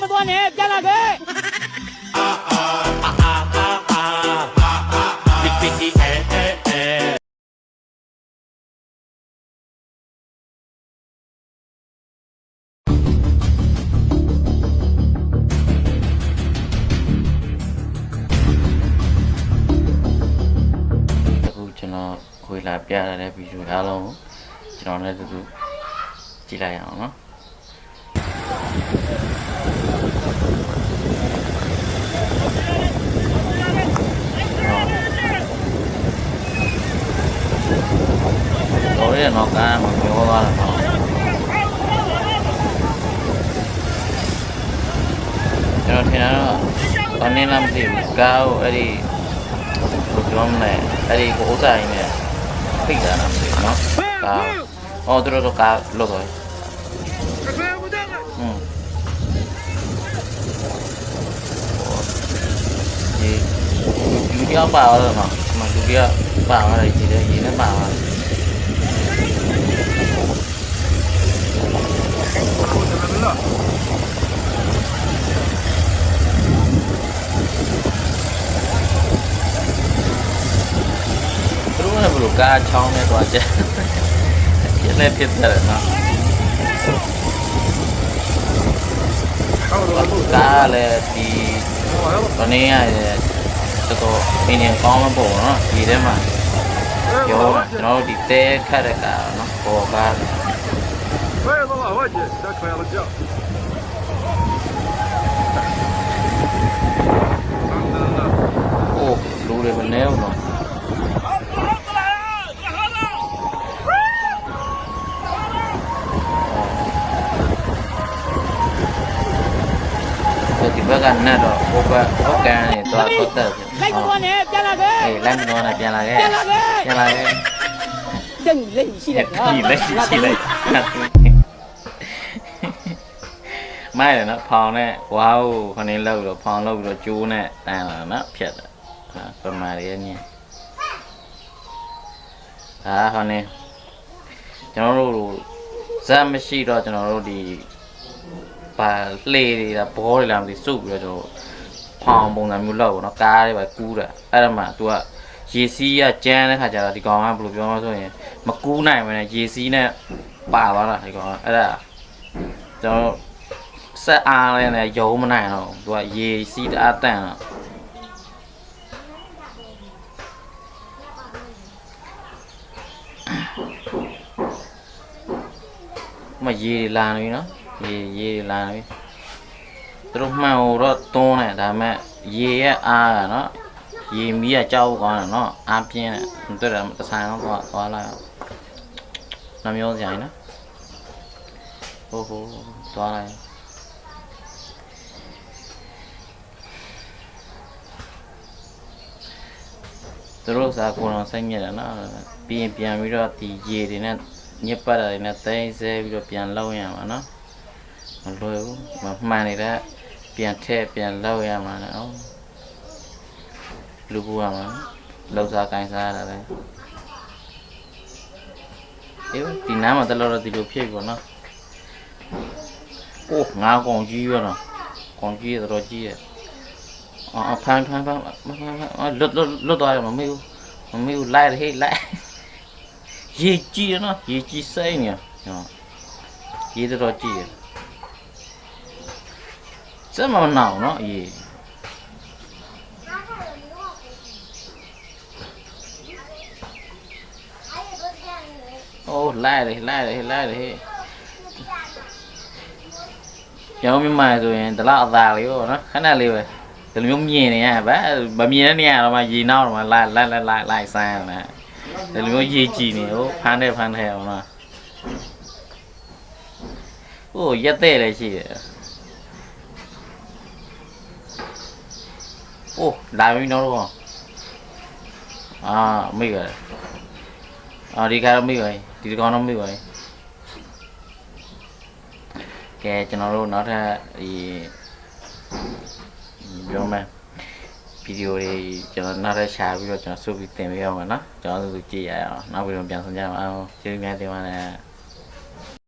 လိုက်မသွားနဲ့ပြန်လာခဲ့ကျွန်တော်ခွေလာပြရတဲ့ဗီဒီယိုအားလုံးကျွန်တော်လည်းတူတူကြည့်လိုက်ရအောင်နော်တော်ရဲတော့ကားမပြောသွားတာတော့ကျွန်တော်ထင်တာတော့ဘာနေလားမသိဘူးကားကိုအဲ့ဒီပြောမလဲအဲ့ဒီကိုဥစားရင်းနဲ့ဖိတ်တာလားမသိဘူးနော်ကားဟောသူတို့ကားလို့တော့ဒီလူတယောက်ပါတော့နော်မလူတယောက်ပါသွားတယ်ကြည့်တယ်ရင်းနဲ့ပါသွားတယ်ဘလို့ကားချောင်းနဲ့သွားကြဖြစ်နေဖြစ်တယ်နော်ကားလည်းဒီဘယ်နည်းရတော်အင်းရင်ကောင်းမပေါ့နော်ဒီထဲမှာပြောတာကျွန်တော်တို့ဒီတဲခတ်တဲ့ကားနော်ပေါ်ကားโอ้လူတွေမနေဘူးနော်ဒီဘက်ကနဲ့တော့ဟိုကန်နေတော့တက်တယ်လိုက်မသွားနဲ့ပြန်လာခဲ့အေးလိုက်မသွားနဲ့ပြန်လာခဲ့တင်လေးရှိလိုက်ဒီလက်ရှိလိုက်မိုက်တယ်နော်ဖောင်နဲ့ဝါးကိုခဏလေးလောက်ပြီးတော့ဖောင်လောက်ပြီးတော့ကျိုးနဲ့တန်းလာနော်ဖြတ်တယ်ဟာပမာရရဲ့ညင်ဟာခဏလေးကျွန်တော်တို့ဇက်မရှိတော့ကျွန်တော်တို့ဒီပါလှေနေတာဘောတွေလာမသိစုပ်ပြီးတော့ကျွန်တော်ဖောင်ပုံစံမျိုးလောက်ပေါ့နော်ကားတွေပဲကူးတာအဲ့ဒါမှ तू ကရေစီးကကျန်းတဲ့ခါကျတော့ဒီကောင်ကဘယ်လိုပြောမလဲဆိုရင်မကူးနိုင်ဘူးနဲ့ရေစီးနဲ့ပါသွားတာဒီကောင်ကအဲ့ဒါကျွန်တော်ဆက်အားနဲ့ရုံးမနိုင်တော့ तू ကရေစီးတအားတန့်တော့မရေလာနေနော်ရေလာပြီသူတို့မှန်တော့တွန်းတယ်ဒါပေမဲ့ရေရဲ့အားကနော်ရေမီးကကြောက်ကောင်းတယ်နော်အားပြင်းတယ်တွေ့တယ်တဆိုင်တော့သွားလိုက်နှမျိုးကြိုင်နော်ဟိုသွားလိုက်သူတို့စားကိုယ်တော်စိတ်ညစ်တယ်နော်ပြီးရင်ပြန်ပြီးတော့ဒီရေတွေနဲ့ညစ်ပတ်တာတွေနဲ့သိမ်းဆဲပြီးတော့ပြန်လောက်ရမှာနော်မလွယ်ဘူးမမှန်နေတဲ့ပြန်ထည့်ပြန်လောက်ရမှာနော်လူဘူးရမှာလောက်စားကိုင်းစားရတာလေအေးဒီနားမှာတလောတော့ဒီလိုဖြစ်ပြီပေါ့နော်အိုးငါကောင်ကြီးရောနော်ကောင်ကြီးတော့ကြီးရဖမ်းလွတ်သွားရမမေးဘူးလိုက်ဟေးလိုက်ရေကြီးနော်ရေကြီးစိမ့်နေနော်ရေတော့ကြီးရစမမနောင်နော်ရေโอ้လိုက်တယ်ကျောင်းမြမဆိုရင်တလောက်အသာလေးပေါ့နော်ခဏလေးပဲဒီလိုမျိုးမြင်နေရပါမမြင်တဲ့နေရာတော့မှရေနောက်တော့မှလိုက်ဆိုင်ရမယ်ဒီလိုမျိုးရေကြည်နေဟုတ်ဖမ်းတယ်အောင်နော်ဟိုရက်တဲ့လည်းရှိတယ်โอ้လာပြီနော်တော့မိရတယ်ဒီကတော့မိပါဒီကောင်တော့မိပါကဲကျွန်တော်တို့နောက်ထပ်ဒီပြောမယ်ဗီဒီယိုတွေကျွန်တော်နောက်ထပ်ရှာပြီးတော့ကျွန်တော်စုပြီးတင်ပေးအောင်ပါနော်ကျွန်တော်တို့ကြည့်ရအောင်နောက်ပြီးတော့ပြန်ဆောင်ကြအောင်ကျေးဇူးများတင်ပါတယ်